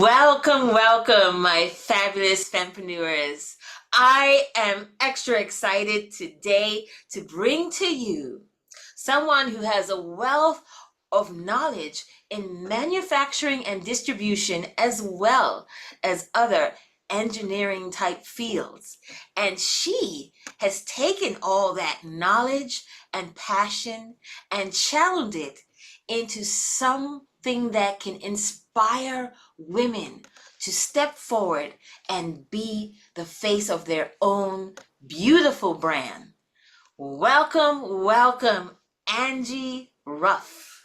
Welcome, welcome, my fabulous Fempreneurs. I am extra excited today to bring to you someone who has a wealth of knowledge in manufacturing and distribution as well as other engineering type fields. And she has taken all that knowledge and passion and channeled it into something that can inspire women to step forward and be the face of their own beautiful brand. Welcome, welcome, Angie Ruff.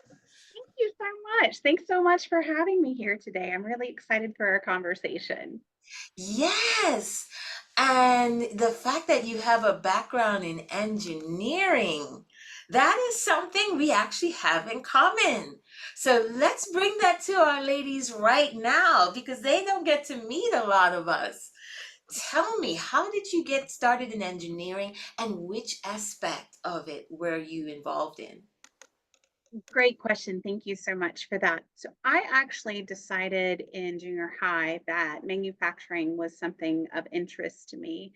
Thank you so much. Thanks so much for having me here today. I'm really excited for our conversation. Yes, and the fact that you have a background in engineering, that is something we actually have in common. So let's bring that to our ladies right now because they don't get to meet a lot of us. Tell me, how did you get started in engineering and which aspect of it were you involved in? Great question. Thank you so much for that. So, I actually decided in junior high that manufacturing was something of interest to me.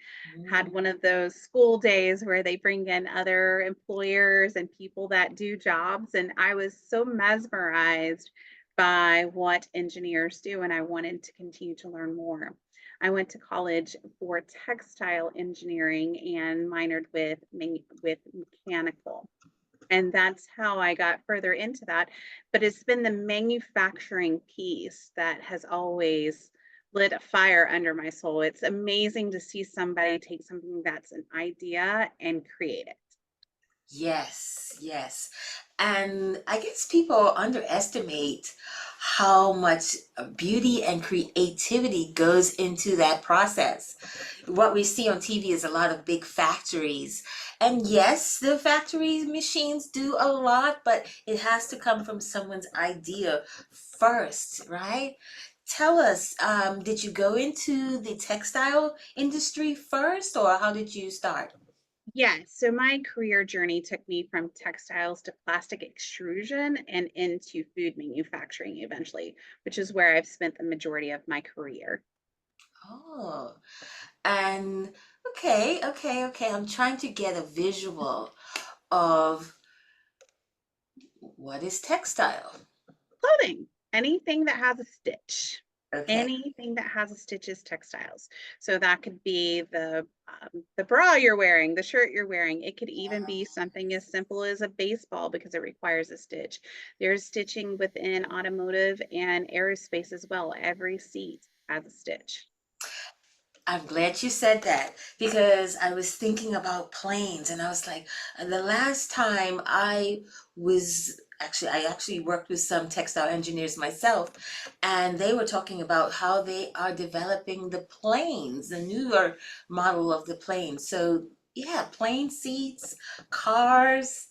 Had Mm. one of those school days where they bring in other employers and people that do jobs, and I was so mesmerized by what engineers do, and I wanted to continue to learn more. I went to college for textile engineering and minored with mechanical, and that's how I got further into that. But it's been the manufacturing piece that has always lit a fire under my soul. It's amazing to see somebody take something that's an idea and create it. Yes, yes. And I guess people underestimate how much beauty and creativity goes into that process. What we see on TV is a lot of big factories. And yes, the factory machines do a lot, but it has to come from someone's idea first, right? Tell us, did you go into the textile industry first, or how did you start? Yes, so my career journey took me from textiles to plastic extrusion and into food manufacturing eventually, which is where I've spent the majority of my career. Oh, and okay. I'm trying to get a visual of what is textile. Clothing, anything that has a stitch. Okay. Anything that has a stitch is textiles. So that could be the bra you're wearing, the shirt you're wearing. It could even be something as simple as a baseball because it requires a stitch. There's stitching within automotive and aerospace as well. Every seat has a stitch. I'm glad you said that because I was thinking about planes and I was like, the last time I actually worked with some textile engineers myself, and they were talking about how they are developing the planes, the newer model of the plane. So, yeah, plane seats, cars,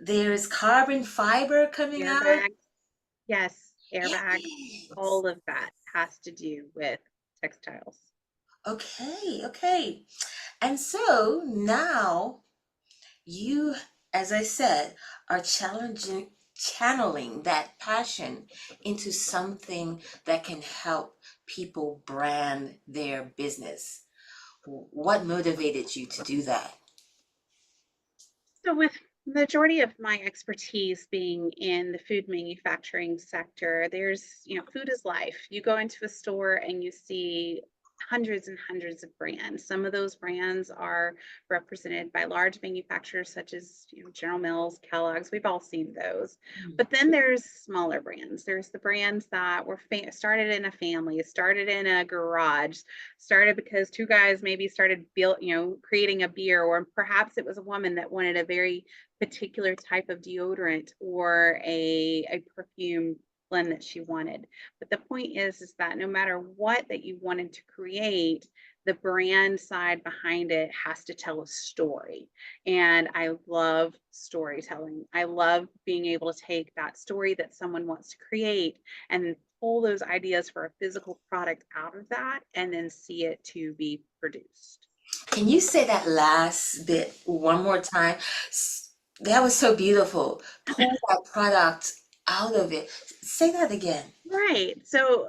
there's carbon fiber coming out. Airbags, yes, airbags, Yes. all of that has to do with textiles. Okay. And so now you, as I said, are channeling that passion into something that can help people brand their business. What motivated you to do that? So with majority of my expertise being in the food manufacturing sector, food is life. You go into a store and you see hundreds and hundreds of brands. Some of those brands are represented by large manufacturers such as, General Mills, Kellogg's. We've all seen those. But then there's smaller brands. There's the brands that were started in a family, started in a garage, started because two guys maybe started creating a beer, or perhaps it was a woman that wanted a very particular type of deodorant or a perfume blend that she wanted. But the point is that no matter what that you wanted to create, the brand side behind it has to tell a story. And I love storytelling. I love being able to take that story that someone wants to create and pull those ideas for a physical product out of that and then see it to be produced. Can you say that last bit one more time? That was so beautiful. Pull that product out of it. Say that again. Right. So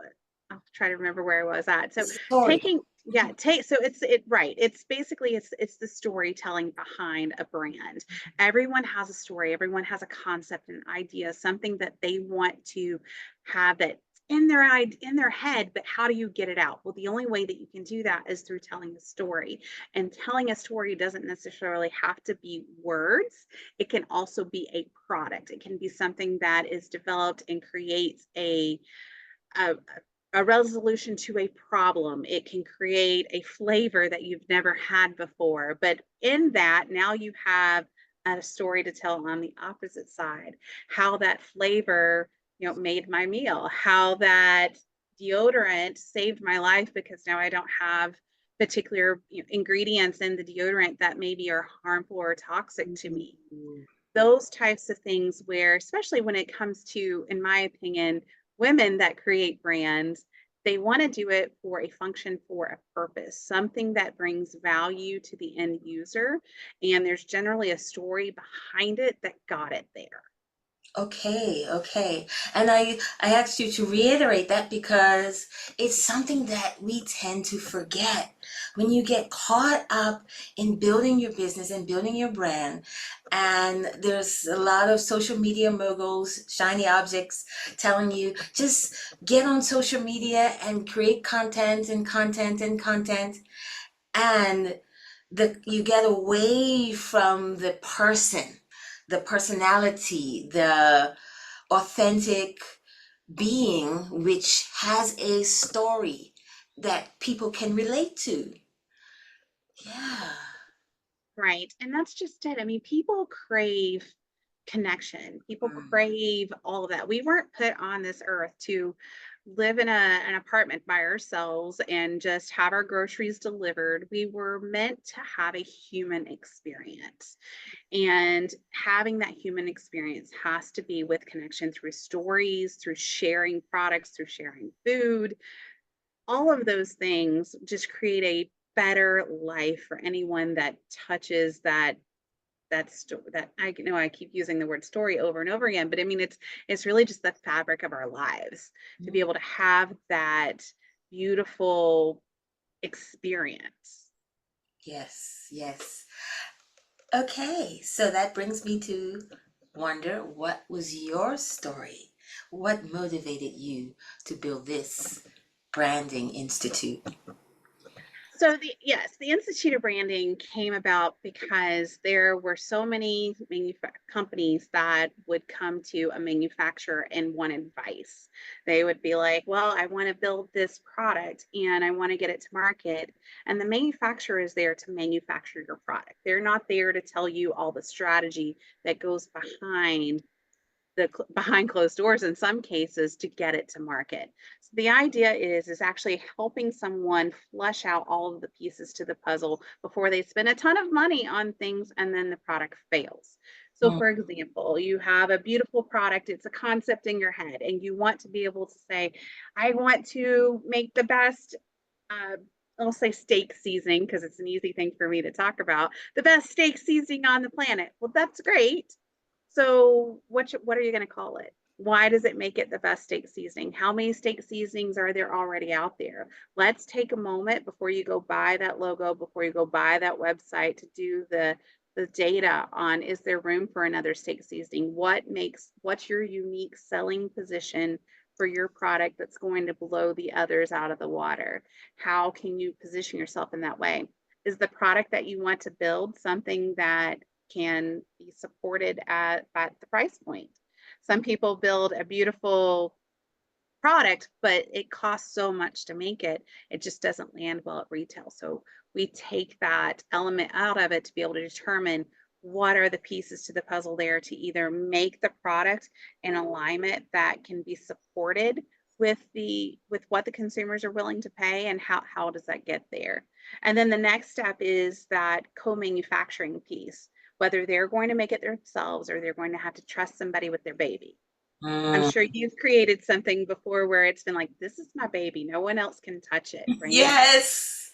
I'll try to remember where I was at. So Story. taking, yeah, take, so it right. It's basically it's the storytelling behind a brand. Everyone has a story, everyone has a concept, an idea, something that they want to have that in their head, but how do you get it out? Well, the only way that you can do that is through telling a story. And telling a story doesn't necessarily have to be words. It can also be a product. It can be something that is developed and creates a, a resolution to a problem. It can create a flavor that you've never had before. But in that, now you have a story to tell on the opposite side. How that flavor, made my meal, how that deodorant saved my life because now I don't have particular ingredients in the deodorant that maybe are harmful or toxic to me. Those types of things where, especially when it comes to, in my opinion, women that create brands, they want to do it for a function, for a purpose, something that brings value to the end user. And there's generally a story behind it that got it there. Okay, okay. And I asked you to reiterate that because it's something that we tend to forget. When you get caught up in building your business and building your brand, and there's a lot of social media moguls, shiny objects telling you just get on social media and create content and content and content, and you get away from the person, the personality, the authentic being, which has a story that people can relate to. Yeah. Right. And that's just it. I mean, people crave connection. People Mm. crave all of that. We weren't put on this earth to live in an apartment by ourselves and just have our groceries delivered. We were meant to have a human experience. And having that human experience has to be with connection through stories, through sharing products, through sharing food. All of those things just create a better life for anyone that touches that I know I keep using the word story over and over again, but I mean it's really just the fabric of our lives to be able to have that beautiful experience. Yes, yes. Okay, so that brings me to wonder what was your story? What motivated you to build this branding institute? So the Institute of Branding came about because there were so many companies that would come to a manufacturer and want advice. They would be like, "Well, I want to build this product and I want to get it to market." And the manufacturer is there to manufacture your product. They're not there to tell you all the strategy that goes behind closed doors in some cases to get it to market. So the idea is actually helping someone flesh out all of the pieces to the puzzle before they spend a ton of money on things and then the product fails. So Mm. for example, you have a beautiful product, it's a concept in your head, and you want to be able to say, I want to make the best uh, I'll say steak seasoning because it's an easy thing for me to talk about. The best steak seasoning on the planet. Well, that's great. So what are you going to call it? Why does it make it the best steak seasoning? How many steak seasonings are there already out there? Let's take a moment before you go buy that logo, before you go buy that website to do the data on is there room for another steak seasoning? What's your unique selling position for your product that's going to blow the others out of the water? How can you position yourself in that way? Is the product that you want to build something that can be supported at the price point? Some people build a beautiful product, but it costs so much to make it, it just doesn't land well at retail. So we take that element out of it to be able to determine what are the pieces to the puzzle there to either make the product in alignment that can be supported with what the consumers are willing to pay and how does that get there. And then the next step is that co-manufacturing piece, whether they're going to make it themselves or they're going to have to trust somebody with their baby. I'm Mm. sure you've created something before where it's been like, this is my baby. No one else can touch it, right? Yes.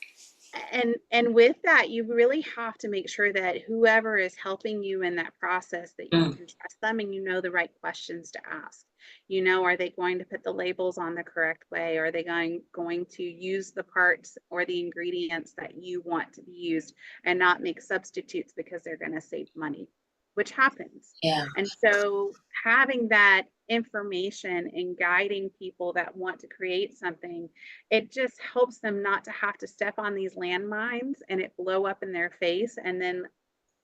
And with that, you really have to make sure that whoever is helping you in that process, that you Mm, can trust them and you know the right questions to ask. You know, are they going to put the labels on the correct way? Are they going to use the parts or the ingredients that you want to be used and not make substitutes because they're going to save money, which happens. yeah, And so having that information and guiding people that want to create something, it just helps them not to have to step on these landmines and it blow up in their face. And then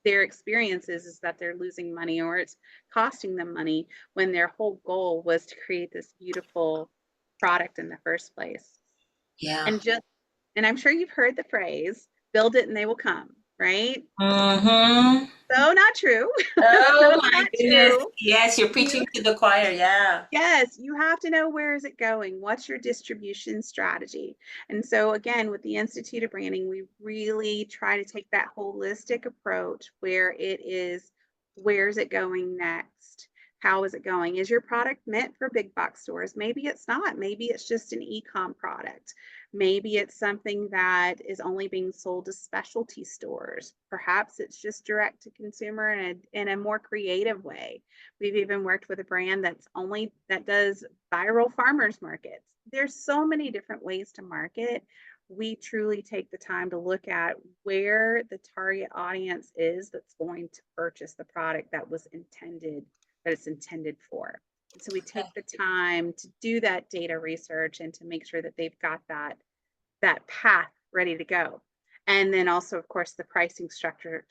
their experience is that they're losing money or it's costing them money when their whole goal was to create this beautiful product in the first place. yeah. And just, and I'm sure you've heard the phrase, build it and they will come, right? Mm-hmm. So not true. So Oh my not goodness. true. Yes, you're You preaching to the choir. Yeah. Yes, you have to know where is it going? What's your distribution strategy? And so again, with the Institute of Branding, we really try to take that holistic approach where it is, where's it going next? How is it going? Is your product meant for big box stores? Maybe it's not. Maybe it's just an e-com product. Maybe it's something that is only being sold to specialty stores. Perhaps it's just direct to consumer in a more creative way. We've even worked with a brand that does viral farmers markets. There's so many different ways to market. We truly take the time to look at where the target audience is that's going to purchase the product that it's intended for. And so we take the time to do that data research and to make sure that they've got that path ready to go. And then also, of course, the pricing structure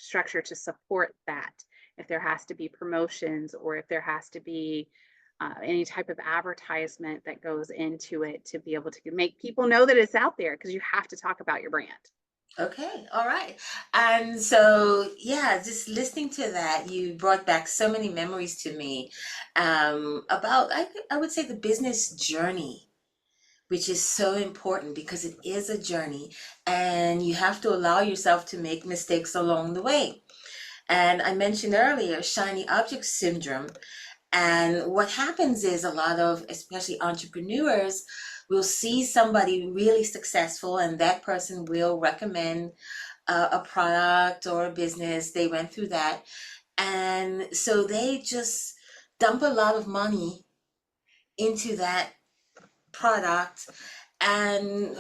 to support that. If there has to be promotions or if there has to be any type of advertisement that goes into it to be able to make people know that it's out there, because you have to talk about your brand. Okay, all right. And so, yeah, just listening to that, you brought back so many memories to me about, I would say, the business journey, which is so important because it is a journey and you have to allow yourself to make mistakes along the way. And I mentioned earlier, shiny object syndrome. And what happens is a lot of, especially entrepreneurs, will see somebody really successful and that person will recommend a product or a business. They went through that. And so they just dump a lot of money into that product and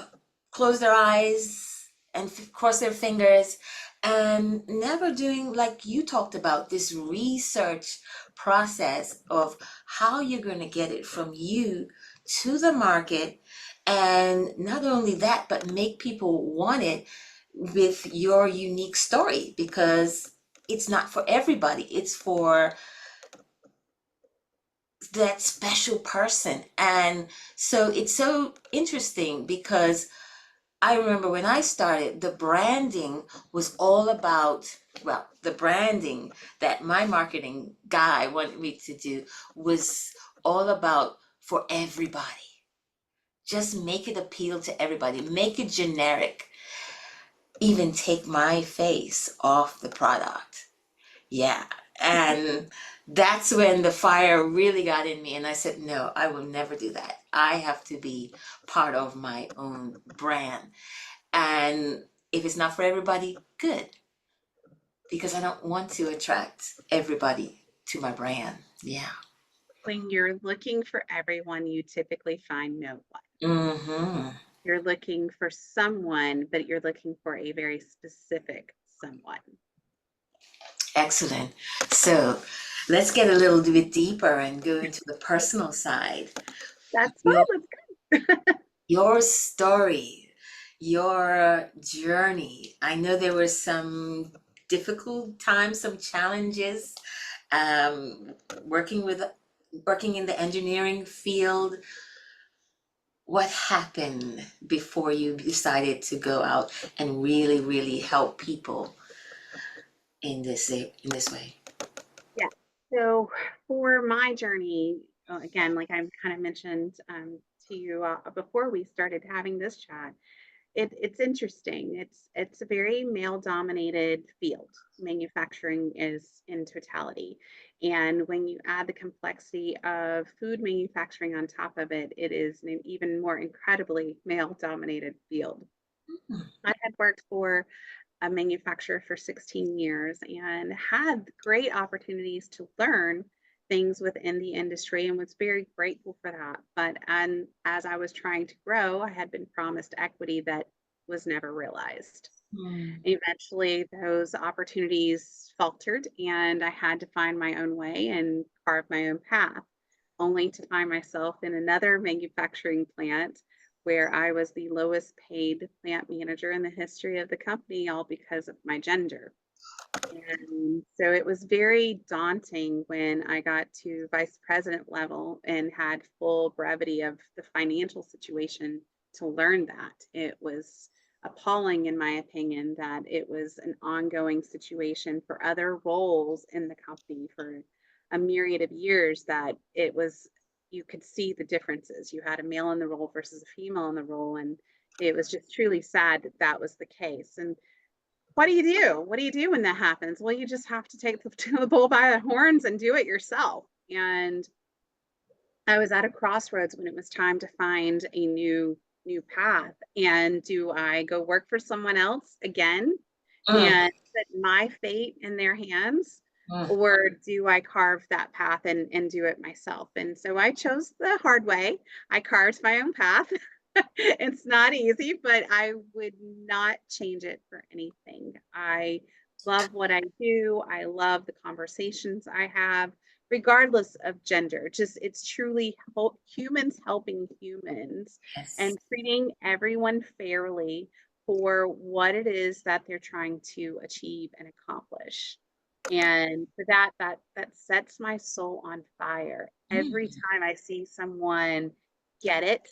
close their eyes and cross their fingers and never doing, like you talked about, this research process of how you're going to get it from you to the market. And not only that, but make people want it with your unique story, because it's not for everybody. It's for that special person. And so it's so interesting because I remember when I started, the branding was all about, well, the branding that my marketing guy wanted me to do was all about for everybody. Just make it appeal to everybody, make it generic, even take my face off the product. Yeah. And that's when the fire really got in me. And I said, no, I will never do that. I have to be part of my own brand. And if it's not for everybody, good. Because I don't want to attract everybody to my brand. Yeah. When you're looking for everyone, you typically find no one. Mm-hmm. You're looking for someone, but you're looking for a very specific someone. Excellent. So let's get a little bit deeper and go into the personal side. That's fine. Your, That's good. your story, your journey. I know there were some difficult times, some challenges, um, working with working in the engineering field. What happened before you decided to go out and really, really help people in this way? Yeah. So for my journey, again, like I kind of mentioned to you before we started having this chat, it's interesting. It's a very male dominated field. Manufacturing is in totality. And when you add the complexity of food manufacturing on top of it, it is an even more incredibly male dominated field. I had worked for a manufacturer for 16 years and had great opportunities to learn things within the industry and was very grateful for that. But and as I was trying to grow, I had been promised equity that was never realized. Mm. Eventually, those opportunities faltered, and I had to find my own way and carve my own path, only to find myself in another manufacturing plant where I was the lowest paid plant manager in the history of the company, all because of my gender. And so it was very daunting when I got to vice president level and had full brevity of the financial situation to learn that. It was appalling, in my opinion, that it was an ongoing situation for other roles in the company for a myriad of years, that it was, you could see the differences. You had a male in the role versus a female in the role. And it was just truly sad that that was the case. And what do you do? What do you do when that happens? Well, you just have to take the bull by the horns and do it yourself. And I was at a crossroads when it was time to find a new path. And do I go work for someone else again Mm. and put my fate in their hands? Mm. Or do I carve that path and do it myself? And so I chose the hard way. I carved my own path. It's not easy, but I would not change it for anything. I love what I do. I love the conversations I have, regardless of gender. Just it's truly humans helping humans Yes. and treating everyone fairly for what it is that they're trying to achieve and accomplish. And for that sets my soul on fire. Every Mm. time I see someone get it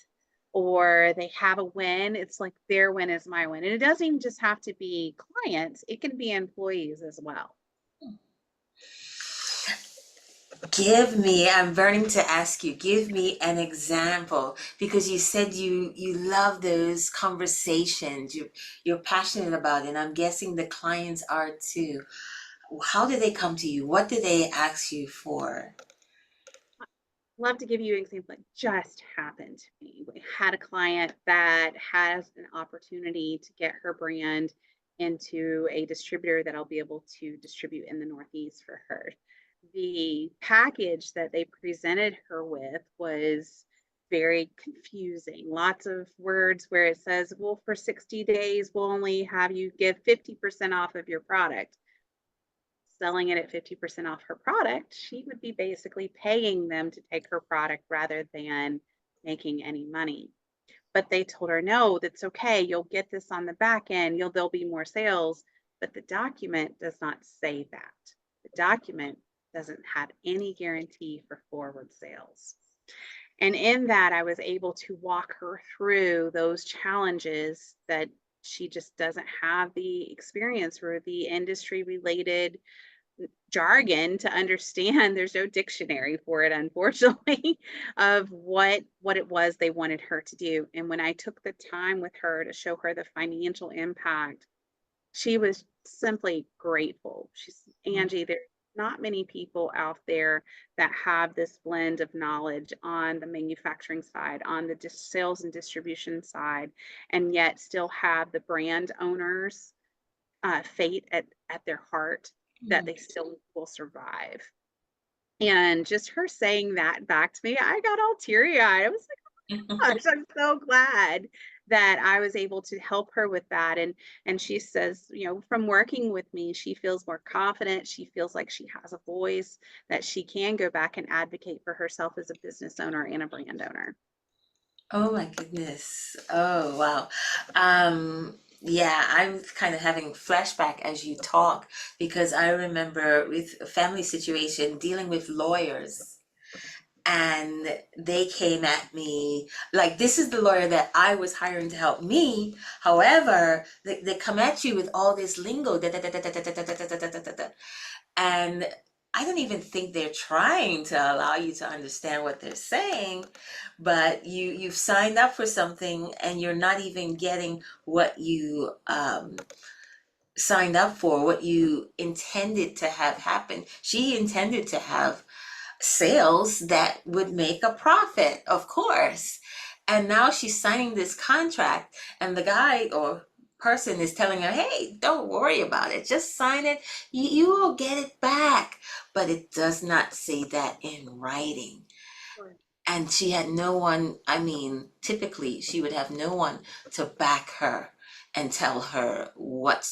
or they have a win, it's like their win is my win. And it doesn't even just have to be clients, it can be employees as well. I'm burning to ask you, give me an example because you said you love those conversations. You're passionate about it, and I'm guessing the clients are too. How do they come to you? What do they ask you for? Love to give you an example that just happened to me. We had a client that has an opportunity to get her brand into a distributor that I'll be able to distribute in the Northeast for her. The package that they presented her with was very confusing. Lots of words where it says, well, for 60 days, we'll only have you give 50% off of your product. Selling it at 50% off her product, she would be basically paying them to take her product rather than making any money. But they told her, no, that's okay. You'll get this on the back end. There'll be more sales. But the document does not say that. The document doesn't have any guarantee for forward sales. And in that, I was able to walk her through those challenges that she just doesn't have the experience or the industry related jargon to understand. There's no dictionary for it, unfortunately, of what it was they wanted her to do. And when I took the time with her to show her the financial impact, she was simply grateful. She's, Angie, there's not many people out there that have this blend of knowledge on the manufacturing side, on the sales and distribution side, and yet still have the brand owners fate at their heart, that they still will survive. And just her saying that back to me, I got all teary eyed. I was like, gosh, I'm so glad that I was able to help her with that. And she says, from working with me, she feels more confident. She feels like she has a voice, that she can go back and advocate for herself as a business owner and a brand owner. Oh my goodness. Oh wow. Yeah, I'm kind of having flashback as you talk because I remember with a family situation dealing with lawyers and they came at me like this is the lawyer that I was hiring to help me. However, they come at you with all this lingo and I don't even think they're trying to allow you to understand what they're saying, but you've signed up for something and you're not even getting what you signed up for, what you intended to have happen. She intended to have sales that would make a profit, of course. And now she's signing this contract, and the guy or person is telling her, hey, don't worry about it. Just sign it. You will get it back. But it does not say that in writing. Sure. And she had no one, I mean, typically she would have no one to back her and tell her what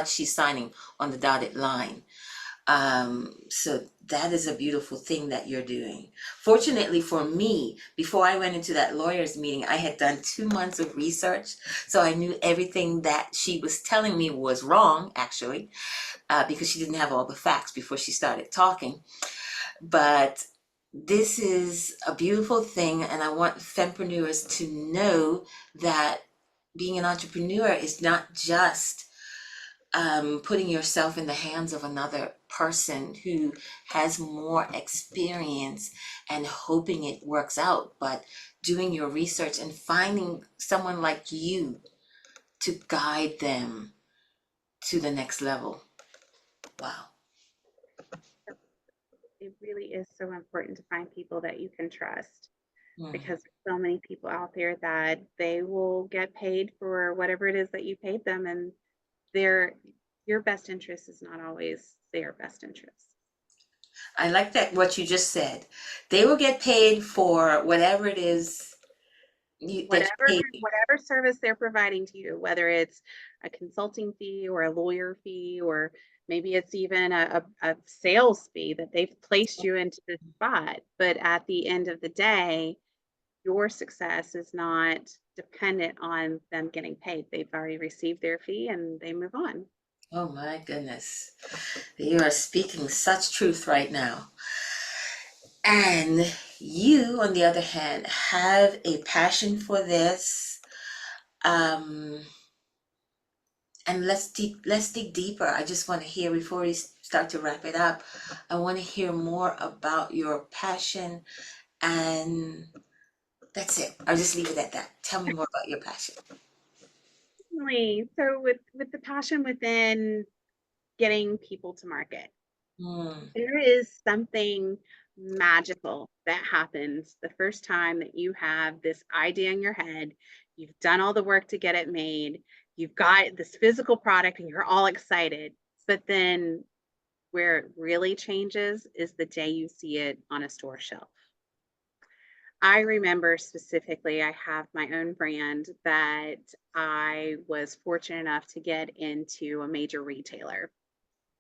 she's signing on the dotted line. So that is a beautiful thing that you're doing. Fortunately for me, before I went into that lawyer's meeting, I had done 2 months of research. So I knew everything that she was telling me was wrong, actually, because she didn't have all the facts before she started talking. But this is a beautiful thing, and I want fempreneurs to know that being an entrepreneur is not just putting yourself in the hands of another person who has more experience and hoping it works out, but doing your research and finding someone like you to guide them to the next level. Wow. It really is so important to find people that you can trust, Mm. because there's so many people out there that they will get paid for whatever it is that you paid them, and their your best interest is not always their best interest. I like that what you just said. They will get paid for whatever it is that you Whatever paid. whatever service they're providing to you, whether it's a consulting fee or a lawyer fee, or maybe it's even a sales fee that they've placed you into this spot. But at the end of the day, your success is not dependent on them getting paid. They've already received their fee and they move on. Oh my goodness. You are speaking such truth right now. And you, on the other hand, have a passion for this. Um, and let's dig deeper. I just want to hear before we start to wrap it up. I want to hear more about your passion, and that's it. I'll just leave it at that. Tell me more about your passion. Definitely. So with the passion within getting people to market, Mm, there is something magical that happens the first time that you have this idea in your head. You've done all the work to get it made. You've got this physical product and you're all excited. But then where it really changes is the day you see it on a store shelf. I remember specifically, I have my own brand that I was fortunate enough to get into a major retailer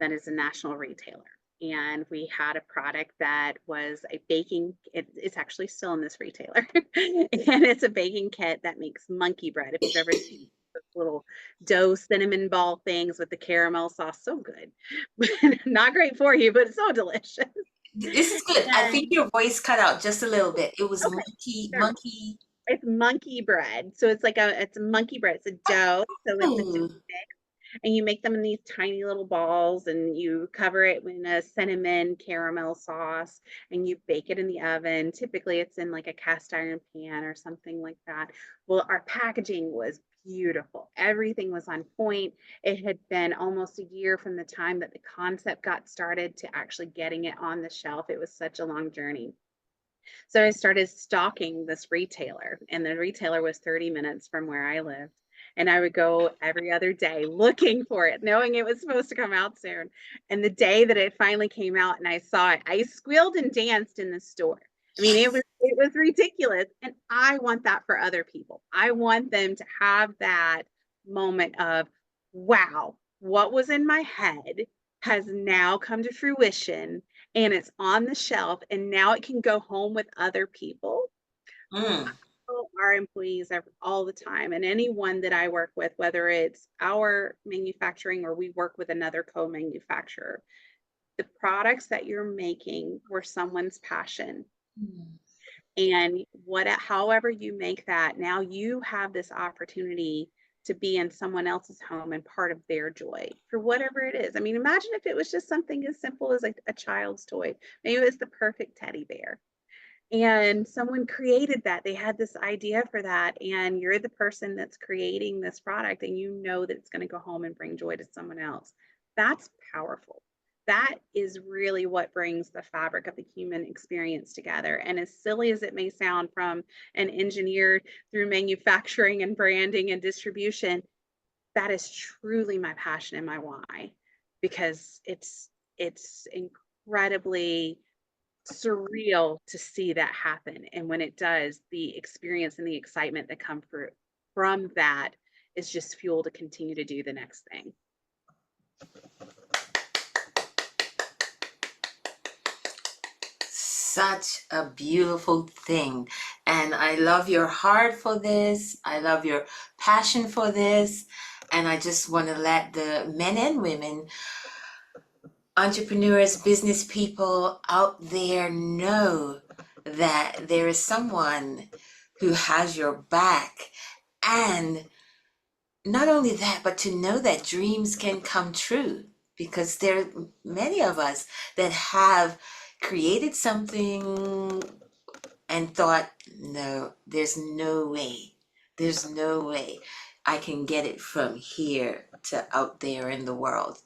that is a national retailer. And we had a product that was a baking, it's actually still in this retailer. And it's a baking kit that makes monkey bread. If you've ever seen those little dough cinnamon ball things with the caramel sauce, so good. Not great for you, but it's so delicious. this is good. I think And your voice cut out just a little bit. It was okay, sure. monkey. It's monkey bread. So it's a monkey bread. It's a dough. So it's a Oh, and you make them in these tiny little balls and you cover it in a cinnamon caramel sauce and you bake it in the oven. Typically it's in like a cast iron pan or something like that. Well, our packaging was beautiful. Everything was on point. It had been almost a year from the time that the concept got started to actually getting it on the shelf. It was such a long journey. So I started stalking this retailer, and the retailer was 30 minutes from where I lived. And I would go every other day looking for it, knowing it was supposed to come out soon. And the day that it finally came out and I saw it, I squealed and danced in the store. I mean, yes. it was ridiculous. And I want that for other people. I want them to have that moment of, wow, what was in my head has now come to fruition and it's on the shelf and now it can go home with other people. Mm, Our employees all the time, and anyone that I work with, whether it's our manufacturing or we work with another co-manufacturer, the products that you're making were someone's passion. mm, And however you make that, now you have this opportunity to be in someone else's home and part of their joy for whatever it is. I mean, imagine if it was just something as simple as a child's toy. Maybe it was the perfect teddy bear. And someone created that. They had this idea for that. And you're the person that's creating this product and you know that it's going to go home and bring joy to someone else. That's powerful. that is really what brings the fabric of the human experience together. And as silly as it may sound from an engineer through manufacturing and branding and distribution, that is truly my passion and my why, because it's incredibly surreal to see that happen. And when it does, the experience and the excitement that come from that is just fuel to continue to do the next thing. Such a beautiful thing. And I love your heart for this. I love your passion for this. And I just want to let the men and women, entrepreneurs, business people out there know that there is someone who has your back. And not only that, but to know that dreams can come true, because there are many of us that have created something and thought, no, there's no way. There's no way I can get it from here to out there in the world.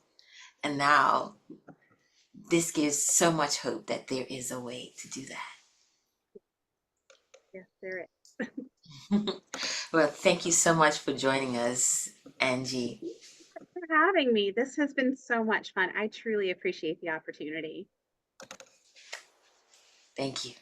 And now this gives so much hope that there is a way to do Yes, there is. that. Well, thank you so much for joining us, Angie. For having me. This has been so much fun. I truly appreciate the opportunity. Thank you.